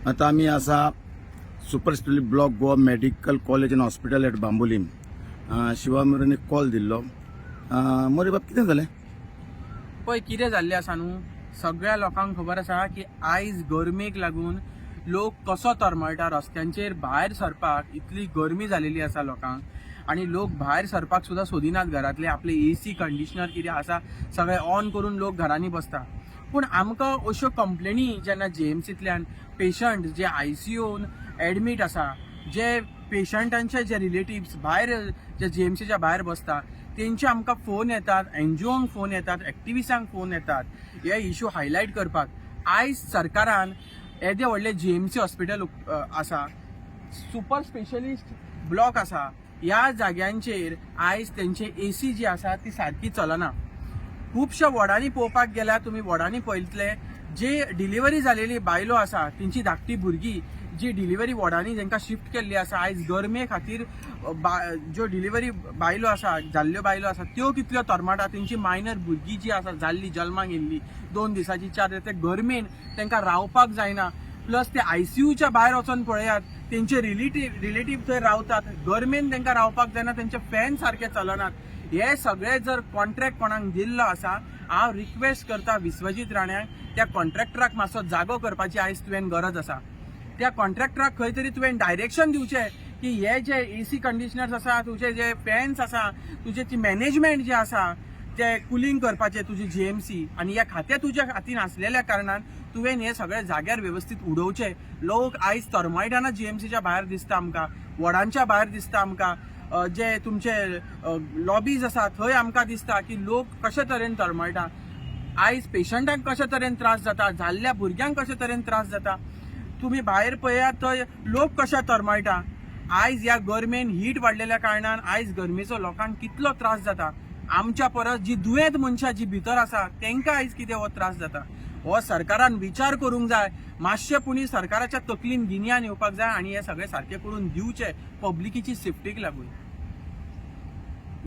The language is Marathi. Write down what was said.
आता आम्ही असा super speciality block Goa medical college end hospital eight Bambolim Shiva मोरेन एक कॉल दिल्लो. मोरे बाब कितें जालें? पळय कितें जाल्लें आसा न्हू, सगळ्या लोकांक खबर आसा की आयज गरमेक लागून लोक कसो तरमळटा. रस्त्यांचेर भायर सरपाक इतली गरमी जालेली आसा लोकांक, आनी लोक भायर सरपाक सुद्दां सोदिनात. घरांतले आपले AC कंडिशनर कितें आसा सगळे ऑन करून लोक घरांनी बसता. पूण आमकां अश्यो कंप्लेनी जेन्ना JMCतल्यान पेशंट जे ICUन एडमीट आसा, जे पेशंटांचे जे रिलेटिव्स भायर जे JMCच्या भायर बसता, तेंचे आमकां फोन येतात, NGOंक फोन येतात, एक्टिविस्टांक फोन येतात हे इश्यू हायलायट करपाक. आयज सरकारान येदे व्हडले JMC हॉस्पिटल आसा, सुपर स्पेशलिस्ट ब्लॉक आसा, ह्या जाग्यांचेर आयज तेंचे AC जी आसा ती सारकी चलना. खुबश्या वॉर्डांनी पळोवपाक गेल्यार तुमी वॉर्डांनी पळयतले जे डिलिव्हरी जालेली बायलो आसा, तेंची धाकटी भुरगीं जी डिलिव्हरी वॉर्डांनी जेंकां शिफ्ट केल्ली आसा, आयज गरमे खातीर ज्यो डिलिव्हरी बायलो आसा, जाल्ल्यो बायलो आसा, त्यो कितल्यो तरमटा. तेंची मायनर भुरगीं जी आसा जाल्ली, जल्माक येयल्ली 2 दिसाची 4 ते गरमेन तांकां रावपाक जायना. प्लस ते ICUच्या भायर वचून पळयात, तेंचे रिलेटिव्ह थंय रावतात, गरमेन तांकां रावपाक जायना, तेंचे फॅन सारके चलनात. हे सगळे जर कॉन्ट्रॅक्ट कोणाक दिल्लो आसा, हांव रिक्वेस्ट करता विश्वजीत राण्याक, त्या कॉन्ट्रॅक्टराक मातसो जागो करपाची आयज तुवें गरज आसा. त्या कॉन्ट्रॅक्टराक खंय तरी तुवें डायरेक्शन दिवचें की हे जे AC कंडिशनर्स आसा, तुजे जे फॅन्स आसा, तुजे ती मॅनेजमेंट जे आसा ते कुलिंग करपाचे तुजी JMC, आनी हे खातें तुज्या हातीन आसलेल्या कारणान तुवें हे सगळे जाग्यार वेवस्थीत उडोवचे. लोक आयज तरमळटाना JMCच्या भायर दिसता आमकां, वॉर्डांच्या भायर दिसता आमकां, जे तुमचे लॉबीज आसा थंय आमकां दिसता की लोक कशे तरेन तरमळटा. आयज पेशंटांक कशे तरेन त्रास जाता, जाल्ल्या भुरग्यांक कशे तरेन त्रास जाता. तुम्ही भायर पळयात थंय लोक कशे तरमळटा. आयज ह्या गरमेन हीट वाडलेल्या कारणान आयज गरमेचो लोकांक कितलो त्रास जाता. आमच्या परस जी दुयेंत मनशां जी भितर आसा तांकां आयज कितें हो त्रास जाता. हो सरकारान विचार करूंक जाय. मातशें पुणी सरकाराच्या तकलीन गिन्यान येवपाक जाय आनी हे सगळे सारके करून दिवचे पब्लिकेची सेफ्टीक लागून.